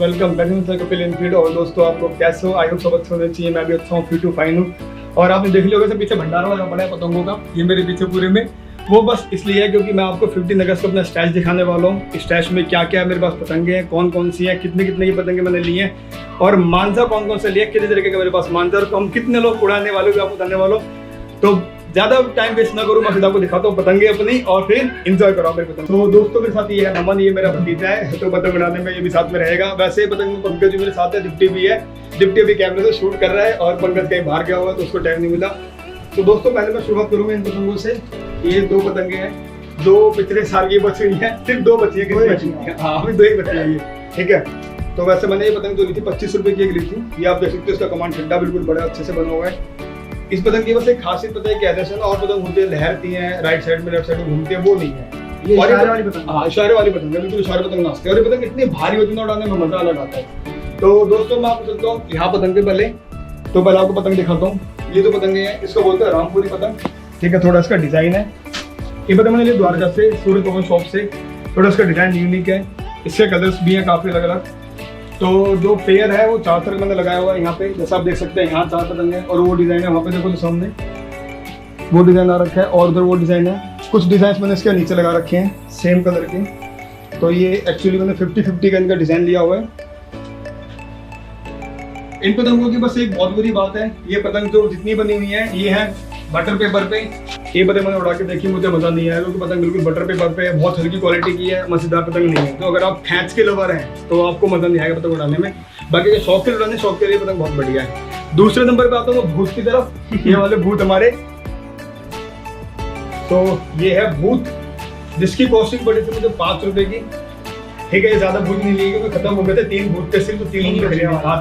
Welcome back Kapil Enfield. और दोस्तों आपको कैसे हो? आई होप सब अच्छे होने चाहिए। मैं भी अच्छा हूँ, फिट हूँ, फाइन हूँ। और आपने देख लिया होगा पीछे भंडारा लगा पड़ा है पतंगों का, ये मेरे पीछे पूरे में। वो बस इसलिए है क्योंकि मैं आपको 15 अगस्त को अपना स्टैश दिखाने वाला हूँ। स्टैश में क्या क्या मेरे पास पतंगे हैं, कौन कौन सी हैं, कितने कितने की पतंगे मैंने लिए हैं और मांझा कौन कौन से लिए, कितने तरीके का मेरे पास मांझा, और हम कितने लोग उड़ाने वाले भी आपको बताने वालों। तो ज्यादा टाइम वेस्ट ना करूँ, मैं सीधा आपको दिखाता हूँ पतंगे अपनी और फिर एंजॉय करो मेरे पतंग। तो दोस्तों के साथ ये है नमन, ये मेरा भतीजा है, तो पतंग उड़ाने में ये भी साथ में रहेगा। वैसे पतंग पंकज जी मेरे साथ है, डिप्टी भी है, डिप्टी भी कैमरे से शूट कर रहा है और पंकज कहीं बाहर गया हुआ तो उसको टाइम नहीं मिला। तो दोस्तों पहले मैं शुरुआत करूंगा इन पतंगों से। ये 2 पतंगे हैं, 2 पिछले साल की बची हुई है, सिर्फ 2 बची है। हाँ अभी 2 ही बची है ये, ठीक है। तो वैसे मैंने ये पतंग जो ली थी 25 रुपए की एक ली थी। ये आप देख सकते हो, इसका कमांड ठंडा बिल्कुल बड़ा अच्छे से बना हुआ है। इस पतंग की बस एक खासियत पता है क्या है, और पतंग होती है लहरती है, राइट साइड में लेफ्ट साइड में घूमती है, वो नहीं है। ये इशारे वाली पतंग, हाँ इशारे वाली पतंग है, बिल्कुल इशारे पतंग नाचते हैं। और ये पतंग इतनी भारी होती है ना, उड़ाने में मजा अलग आता है। तो दोस्तों मैं आपको चलता हूँ यहाँ पतंग के पहले। तो पहले आपको पतंग दिखाता हूँ। ये जो पतंगे हैं इसको बोलते हैं रामपुरी पतंग, ठीक है। थोड़ा इसका डिजाइन है, ये पतंग मैंने लिया द्वारका से, सूरज पवन शॉप से। थोड़ा इसका डिजाइन यूनिक है, इसके कलर्स भी हैं काफी अलग अलग। तो जो पेयर है वो 4 तरह मैंने लगाया हुआ है यहाँ पे, जैसा आप देख सकते हैं। यहाँ 4 पतंग है और वो डिजाइन है वहाँ पे, देखो जो सामने वो डिजाइन आ रखा है और उधर वो डिजाइन है। कुछ डिजाइन मैंने इसके नीचे लगा रखे हैं सेम कलर के। तो ये एक्चुअली मैंने 50-50 का इनका डिजाइन लिया हुआ है। इन पतंगों की बस एक बहुत बुरी बात है, ये पतंग जो जितनी बनी हुई है ये है बटर पेपर पे। ये पतंग मैंने उड़ा के देखी, मुझे मजा नहीं आया क्योंकि पतंग बिल्कुल बटर पेपर पे है, बहुत हल्की क्वालिटी की है, मजेदार पतंग नहीं है। तो अगर आप खैंच के लवर हैं तो आपको मजा नहीं आएगा पतंग उड़ाने में। बाकी के शौक के उड़ाने, शौक के लिए पतंग बहुत बढ़िया है। दूसरे नंबर पे आता हूँ भूत की तरफ। ये वाले भूत हमारे, तो ये है भूत जिसकी कॉस्टिंग पड़ी थी मुझे 5 रुपए की, ठीक है। ये ज्यादा भूत नहीं लिए क्योंकि खत्म हो गए थे। 3 भूत थे सिर्फ, 3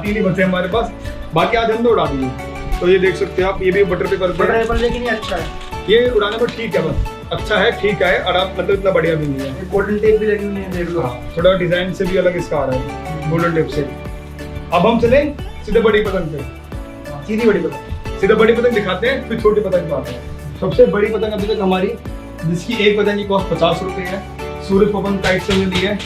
ही बचे हमारे पास, बाकी आज हमने उड़ा दिए। तो ये देख सकते हैं आप, ये भी बटर पेपर पर, लेकिन ये अच्छा है, ये उड़ाने पर ठीक है, बस अच्छा है, ठीक है। और आप मतलब इतना बढ़िया भी नहीं है। गोल्डन टेप भी लगी हुई है, देख लो। थोड़ा डिजाइन से भी अलग इसका आ रहा है गोल्डन टेप से। अब हम चले सीधे बड़ी पतंग पे, सीधी बड़ी पतंग, सीधा बड़ी पतंग दिखाते हैं फिर छोटी पतंग पे आते हैं। सबसे बड़ी पतंग अभी तक हमारी, जिसकी एक पतंग की कॉस्ट 50 रुपए है, सूरज पवन काइट से मिली है,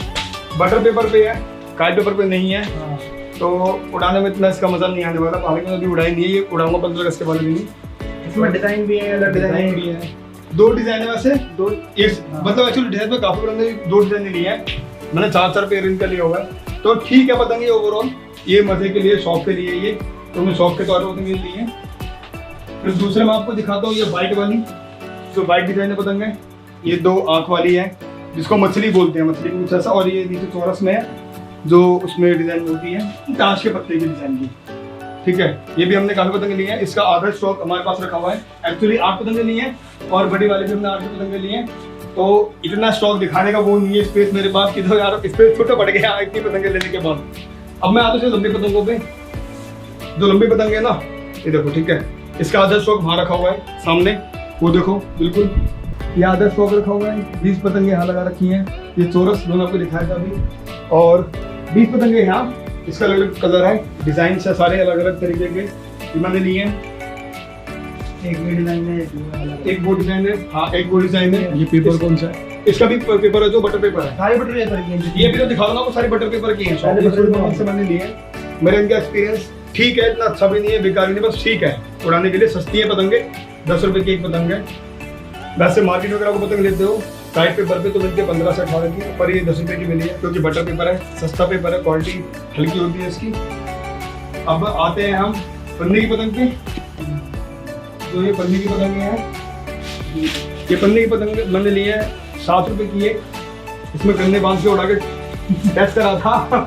बटर पेपर पे है, काइट पेपर पे नहीं है। तो उड़ाने में इतना इसका मजा नहीं आने वाला। हालांकि मैंने अभी उड़ाई नहीं है, ये उड़ाऊंगा 15 अगस्त के बाद भी। इसमें डिजाइन भी है, अलग डिजाइन भी है, 2 डिजाइन है वैसे, 2 मतलब एक्चुअली डिजाइन में काफी पुराने 2 डिजाइन लिए हैं मैंने, 4 पेयर इनका लिया हुआ है। तो ठीक है पतंग, ये ओवरऑल ये मजे के लिए, शौक के लिए, ये तो मैं शौक के तौर पर पतंग लिए हैं। फिर दूसरे मैं आपको दिखाता हूँ, ये व्हाइट वाली जो व्हाइट डिजाइन पतंग है, ये 2 आंख वाली है जिसको मछली बोलते हैं, मछली कुछ ऐसा। और ये नीचे चौरस में है जो उसमें डिजाइन होती है ताश के पत्ते की डिजाइन की, ठीक है। ये भी हमने काफी पतंगे लिए हैं। इसका आधा स्टॉक हमारे पास रखा हुआ है। एक्चुअली 8 पतंगे लिए हैं और बड़ी वाली भी हमने 8 पतंगे लिए हैं। तो इतना स्टॉक दिखाने का वो नहीं है स्पेस मेरे पास कि तो यार स्पेस छोटा पड़ गया इतनी पतंगे लेने के बाद। अब मैं आता हूँ लंबी पतंगों पे। जो लंबी पतंग है ना, ये देखो, ठीक है, इसका आधा स्टॉक वहाँ रखा हुआ है सामने, वो देखो बिल्कुल ये आधा स्टॉक रखा हुआ है। 20 पतंगे यहाँ लगा रखी हैं, ये चौरस दोनों आपको दिखाया था अभी। और 20 पतंगे यहाँ, इसका अलग अलग कलर है, डिजाइन से सारे अलग अलग तरीके के मैंने लिए हैं। एक ये डिजाइन है, एक वो डिजाइन है, हाँ एक वो डिजाइन है। ये पेपर कौन सा है? इसका भी पेपर है जो बटर पेपर है, सारे बटर पेपर की हैं। ये भी तो दिखा दूंगा, वो सारी बटर पेपर की हैं। से मैंने लिए हैं। मेरा इनका एक्सपीरियंस ठीक है, इतना अच्छा भी नहीं है, बेकार नहीं, बस ठीक है। उड़ाने के लिए सस्ती है पतंगे, 10 रुपए की एक पतंग है। वैसे मार्केट वगैरह को पतंग लेते हो काइट पेपर पे तो मिलती है 15 से 18 की, पर ये 10 रुपए की मिली है क्योंकि बटर पेपर है, सस्ता पेपर है, क्वालिटी हल्की होती है इसकी। अब आते हैं हम पन्नी की पतंग पे। जो ये पन्नी की पतंग है, ये पन्नी की पतंग मैंने ली है 7 रुपए की है। इसमें गन्ने बांध के उड़ा के टेस्ट करा था।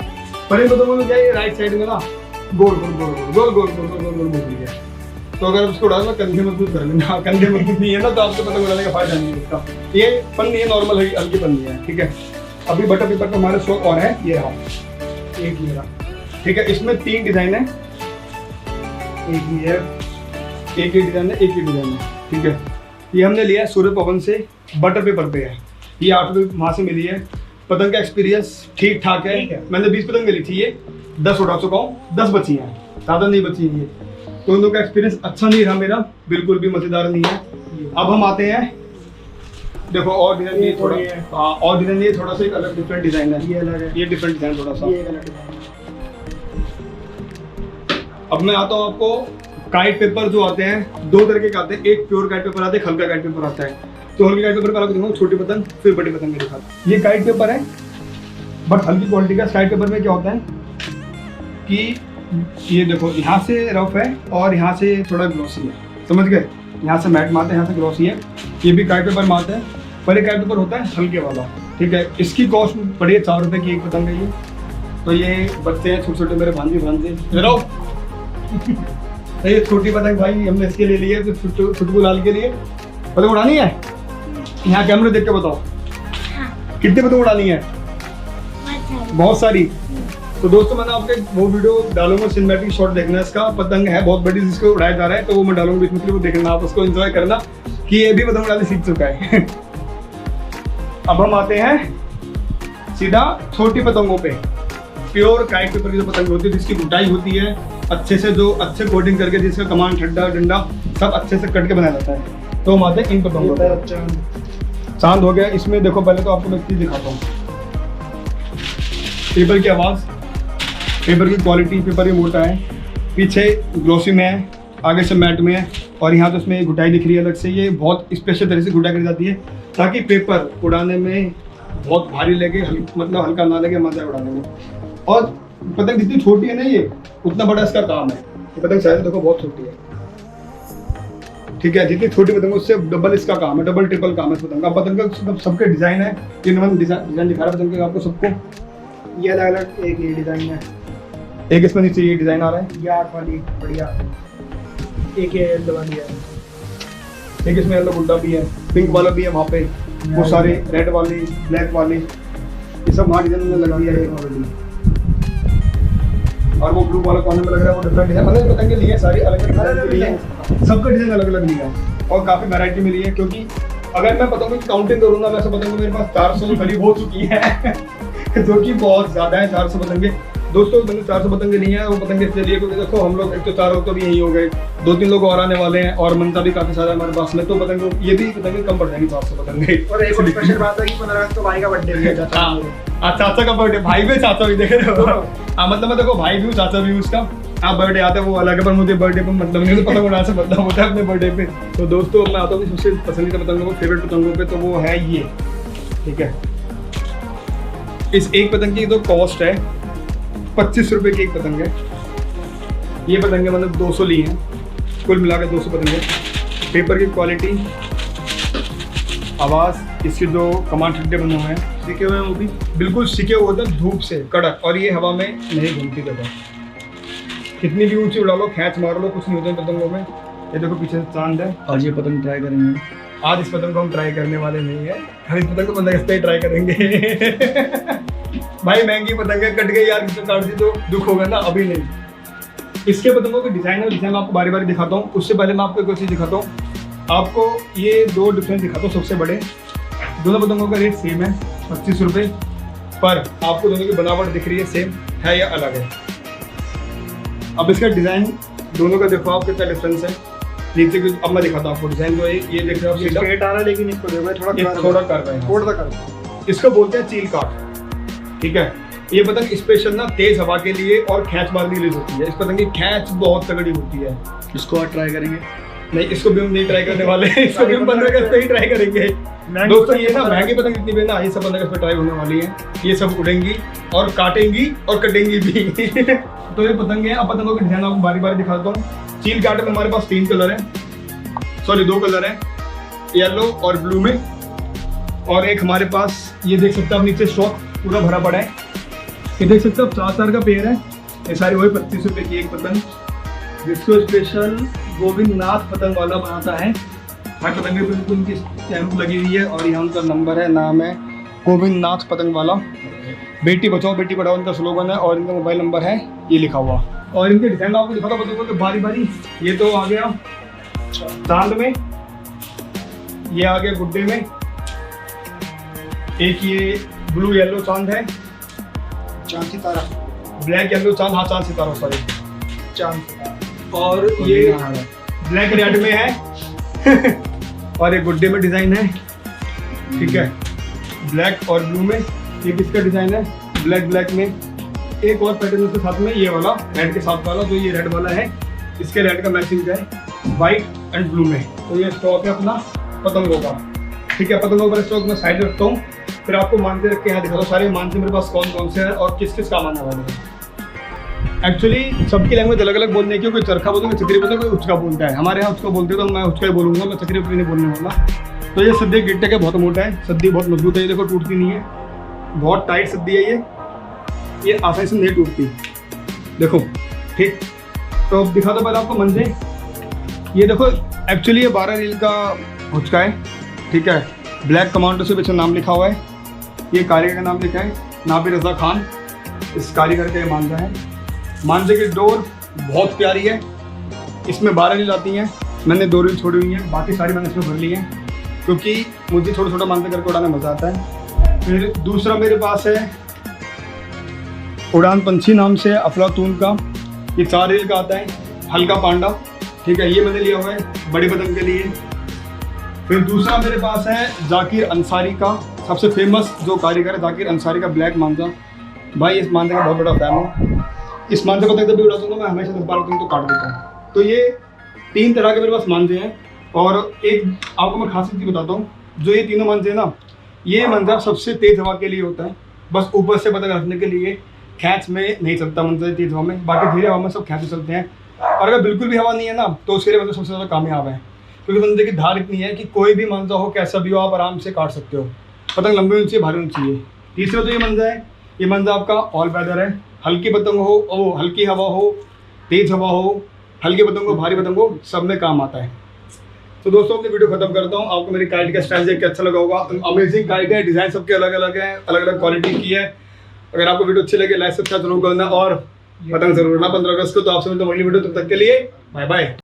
पर इन पतंगों में क्या है, राइट साइड में ना गोल गोल गोल गोल गोल गोल गोल गोल गोल घूम है। तो अगर उसको उड़ाना कंधे मजबूत कर लेना, कंधे मजबूत नहीं है ना तो आपको पतंग उड़ाने का फायदा नहीं है उसका। ये पन्नी है, नॉर्मल हल्की पन्नी है, ठीक है। अभी बटर पेपर पे हमारे स्टॉक और है, ये रहा एक ये रहा, ठीक है। इसमें 3 डिजाइन है, एक ये है, एक ही डिजाइन है, एक ही डिजाइन है, ठीक है। ये हमने लिया है सूरज पवन से, बटर पेपर पे है। ये 8 रुपये वहाँ से मिली है। पतंग का एक्सपीरियंस ठीक ठाक है। मैंने 20 पतंग ली थी, ये 10 उड़ा चुका हूँ, 10 बची हैं, ज़्यादा नहीं बची है। तो उन लोगों का एक्सपीरियंस अच्छा नहीं रहा मेरा, बिल्कुल भी मजेदार नहीं है। अब हम आते हैं, देखो और डिजाइन ये थोड़ा, हाँ और डिजाइन ये थोड़ा सा एक अलग डिफरेंट डिजाइन है, ये अलग है, ये डिफरेंट डिजाइन थोड़ा सा, ये अलग डिजाइन। अब मैं आता हूँ आपको काइट पेपर जो आते हैं, दो तरीके के आते हैं, एक प्योर काइट पेपर आता है, हल्का काइट पेपर आता है। तो हल्के काइट पेपर पर आपको दिखाऊंगा छोटी पतंग, फिर बड़ी पतंग दिखा। ये काइट पेपर है बट हल्की क्वालिटी का। काइट पेपर में क्या होता है कि ये देखो यहाँ से रफ है और यहाँ से थोड़ा ग्लॉसी है, समझ गए? यहाँ से मैट मारते हैं, यहाँ से ग्लॉसी है। ये भी काइट पेपर मारते हैं, पर ये काइट पेपर होता है हल्के वाला, ठीक है। इसकी कॉस्ट पड़ी है 4 रुपये की एक पतंग है ये। तो ये बच्चे हैं छोटे छोटे मेरे भांजे रहो ये छोटी पतंग भाई हमने इसके लिए ली है, तो छुटकू लाल के लिए। पतंग उड़ानी है? यहाँ कैमरे देख के बताओ कितनी पतंग उड़ानी है? बहुत सारी। तो दोस्तों मैंने आपके वो वीडियो डालूंगा, सिनेमैटिक शॉट देखना इसका। पतंग है बहुत बड़ी जिसको उड़ाया जा रहा है, तो वो मैं डालूंगा बीच में, वो देखना आप, उसको एंजॉय करना कि ये भी पतंग उड़ाने सीख चुका है। अब हम आते हैं सीधा छोटी पतंगों पे। प्योर काइट पेपर की जो पतंग होती है, जिसकी गुटाई होती है अच्छे से, जो अच्छे कोटिंग करके, जिसका कमान ठंडा डंडा सब अच्छे से कट के बनाया जाता है, तो हम आते हैं इन पतंगों पे। चांद हो गया इसमें। देखो पहले तो आपको मैं चीज दिखाता हूँ, पेपर की आवाज़, पेपर की क्वालिटी। पेपर ये मोटा है, पीछे ग्लॉसी में है, आगे से मैट में है, और यहाँ तो इसमें गुटाई दिख रही है अलग से। ये बहुत स्पेशल तरह से गुटाई करी जाती है ताकि पेपर उड़ाने में बहुत भारी लगे, मतलब हल्का ना लगे, मजा उड़ाने में। और पतंग जितनी छोटी है ना ये, उतना बड़ा इसका काम है। ये पतंग साइज देखो बहुत छोटी है, ठीक है। जितनी छोटी पतंग उससे डबल इसका काम है, डबल ट्रिपल काम है इस पतंग का। पतंग का सबके डिजाइन है, तीन डिजाइन दिखा रहा है पतंग का आपको सबको। ये अलग अलग एक ये डिजाइन है, एक इसमें नीचे ये डिजाइन आ रहा है, ये 8 वाली बढ़िया, एक ये येलो वाली है, एक इसमें येलो गुड्डा भी है, पिंक वाला भी है वहाँ पे, वो सारे रेड वाली, ब्लैक वाली, ये सब वहाँ डिजाइन में लगा दिया है ऑलरेडी। और वो ब्लू वाला कॉर्नर में लग रहा है, वो डिफरेंट डिजाइन, मतलब पतंग के लिए सारी अलग अलग डिजाइन है, सबका डिजाइन अलग अलग लिया है और काफी वैरायटी मिली है। क्योंकि अगर मैं पतंगों की काउंटिंग करूँगा, वैसे पतंग मेरे पास 400 करीब हो चुकी है जो कि बहुत ज्यादा है। 400 पतंगे दोस्तों, मैंने 400 पतंगे नहीं है, वो पतंगे इसलिए लिए क्योंकि देखो हम लोग एक तो 4 लोग तो भी यही हो गए, 2-3 लोग और आने वाले हैं, और मनता भी काफी सारा हमारे पास में, तो पतंगे ये भी पतंगे कम पड़ जाएंगे 400 पतंगे। और एक स्पेशल बात है कि 15 अगस्त को भाई का बर्थडे भी है। चाचा का बर्थडे, भाई भी चाचा भी देख रहे हो। हाँ मतलब मैं देखो भाई भी हूँ, चाचा भी हूँ उसका। हाँ बर्थडे आता है वो अलग है, पर मुझे बर्थडे पे मतलब नहीं, तो पतंग उड़ाने से मतलब होता है अपने बर्थडे पे। तो दोस्तों मैं आता हूँ सबसे पसंदीदा पतंगों को, फेवरेट पतंगों पे, तो वो है ये, ठीक है। इस एक पतंग की जो कॉस्ट है 25 रुपये की एक पतंग है। ये पतंगे मतलब 200 ली हैं, कुल मिलाकर 200 पतंगे। पेपर की क्वालिटी, आवाज़, इसके जो कमान ठंडे बने हुए हैं, सीखे हुए हैं, वो भी बिल्कुल सीखे हुए होते हैं धूप से कड़क, और ये हवा में नहीं घूमती कभी। कितनी भी ऊंची उड़ा लो, खैच मार लो, कुछ नहीं होता पतंगों में। ये देखो पीछे चांद है। आज ये पतंग ट्राई करेंगे। आज इस पतंग को हम ट्राई करने वाले नहीं है, हम इस पतंग को 15 अगस्त पे ट्राई करेंगे। भाई महंगी पतंग है, कट गई यार, किसने काट दी तो दुख होगा ना, अभी नहीं। इसके पतंगों के डिजाइन और डिजाइन आपको बारी बारी दिखाता हूँ। उससे पहले मैं आपको एक चीज़ दिखाता हूँ, आपको ये 2 डिफरेंस दिखाता हूँ सबसे बड़े। दोनों पतंगों का रेट सेम है 25 रुपये, पर आपको दोनों की बनावट दिख रही है सेम है या अलग है। अब इसका डिजाइन दोनों का देखो आप कितना डिफरेंस है नीचे की। अब मैं दिखाता हूँ आपको डिजाइन जो है, ये देख रहे हो आप, स्ट्रेट आ रहा है, लेकिन इसको देखो थोड़ा कर रहे हैं, थोड़ा कर रहे हैं। इसको बोलते हैं चील काट, ठीक है। ये पतंग स्पेशल ना तेज हवा के लिए और खैच मारने के लिए होती है। इस पतंग की खैच बहुत तगड़ी होती है। इसको और ट्राई करेंगे? नहीं, इसको भी हम नहीं ट्राई करने वाले हैं, इसको भी हम 15 अगस्त पे ही ट्राई करेंगे। दोस्तों ये ना महंगी पतंग जितनी भी ना, ये सब 15 अगस्त पे ट्राई होने वाली है। ये सब उड़ेंगी और काटेंगी और कटेंगी भी। तो ये पतंग है। अब पतंगों के डिजाइन आपको बारी बारी दिखाता हूँ। चील काटे में हमारे पास 3 कलर है, सॉरी 2 कलर है, येलो और ब्लू में, और एक हमारे पास ये देख सकते हो आप नीचे स्टॉक पूरा भरा पड़ा है। ये देख सकते हो 4 का पेयर है। ये सारी वही 25 रुपये की एक पतंग, जिसको स्पेशल गोविंद नाथ पतंग वाला बनाता है। हर पतंग पे बिल्कुल उनकी स्टैम्प लगी हुई है, और यहाँ उनका नंबर है, नाम है गोविंद नाथ पतंग वाला। बेटी बचाओ बेटी पढ़ाओ इनका स्लोगन है, और इनका मोबाइल नंबर है ये लिखा हुआ। और इनके डिजाइन आपको दिखाता हूँ पतंगों के बारी बारी। ये तो आ गया चांद में, ये आ गया गुड्डे में, एक ये ब्लू येलो चांद है, चांद सितारा, ब्लैक येलो चांद, हाँ चांद सितारा सॉरी चांद, और ये ब्लैक रेड में है और एक गुड्डे में डिजाइन है, ठीक है, ब्लैक और ब्लू में। एक इसका डिजाइन है ब्लैक में, एक और पैटर्न के साथ में ये वाला रेड के साथ वाला, जो ये रेड वाला है, इसके रेड का मैचिंग है व्हाइट एंड ब्लू में। तो ये स्टॉक है अपना पतंगों का, ठीक है। पतंगों का स्टॉक मैं साइड रखता हूँ, फिर आपको मानते रख के यहाँ दिखा दो सारे मानते मेरे पास कौन कौन से हैं और किस किस काम आने वाले हैं। एक्चुअली सबकी लैंग्वेज अलग अलग बोलने की, कोई चरखा बोलते हैं, चक्री बोलते हैं, कोई उचका बोलता है। हमारे यहाँ उचका बोलते हैं तो मैं उचका ही बोलूँगा, मैं चक्री नहीं बोलने वाला। तो ये सद्दी गिट्टे का बहुत मोटा है, सद्दी बहुत मजबूत है, ये देखो टूटती नहीं है, बहुत टाइट सद्दी है ये आसानी से नहीं टूटती, देखो, ठीक। तो अब दिखा दो पहले आपको मंजे। ये देखो एक्चुअली ये 12 रील का हुचका है, ठीक है। ब्लैक कमांडो से पीछे नाम लिखा हुआ है, ये कारीगर का नाम लिखा है नाबिर रजा खान, इस कारीगर का ये मांझा है। मांझे की डोर बहुत प्यारी है, इसमें 12 रील आती हैं, मैंने 2 रील छोड़ी हुई हैं, बाकी सारी मैंने इसमें भर ली हैं क्योंकि मुझे छोटा छोटा मांझा करके उड़ाने मज़ा आता है। फिर दूसरा मेरे पास है उड़ान पंछी नाम से अफलातून का, ये 4 रील का आता है, हल्का पांडा, ठीक है। ये मैंने लिया हुआ है बड़े पतंग के लिए। फिर दूसरा मेरे पास है जाकिर अंसारी का, सबसे फेमस जो कारीगर है जाकिर अंसारी का ब्लैक मांझा। भाई इस मांझे का बहुत बड़ा फैन हूँ, इस मांझे पतंग जब भी उड़ाता हूँ मैं हमेशा 10-12 पतंग तो काट देता हूँ। तो ये 3 तरह के मेरे पास मांझे हैं। और एक आपको मैं खास चीज़ बताता हूँ, जो ये तीनों मांझे हैं ना, ये मांझा सबसे तेज हवा के लिए होता है, बस ऊपर से पतंग रखने के लिए, खैंच में नहीं चलता मंजा तेज हवा में, बाकी धीरे हवा में सब खैंच चलते हैं। और अगर बिल्कुल भी हवा नहीं है ना तो उसके लिए मतलब सबसे ज़्यादा कामयाब है, क्योंकि मंजे की धार इतनी है कि कोई भी मंजा हो कैसा भी हो आप आराम से काट सकते हो। पतंग लंबी होनी चाहिए, भारी होनी चाहिए। तीसरा तो ये मंजा है, ये मंजा आपका ऑल वेदर है, हल्की पतंग हो, ओ हल्की हवा हो, तेज हवा हो, हल्की पतंग हो, भारी पतंग हो, सब में काम आता है। तो दोस्तों अपनी वीडियो खत्म करता हूँ। आपको मेरी काइट का स्टाइल देख के अच्छा लगा होगा, अमेजिंग काइट है, डिज़ाइन सबके अलग अलग है, अलग अलग क्वालिटी की है। अगर आपको वीडियो अच्छी लगे लाइक सब्सक्राइब जरूर करना और पतंग जरूर उड़ना 15 अगस्त को। तो आपसे मिलते हैं अगली वीडियो, तब तक के लिए बाय बाय।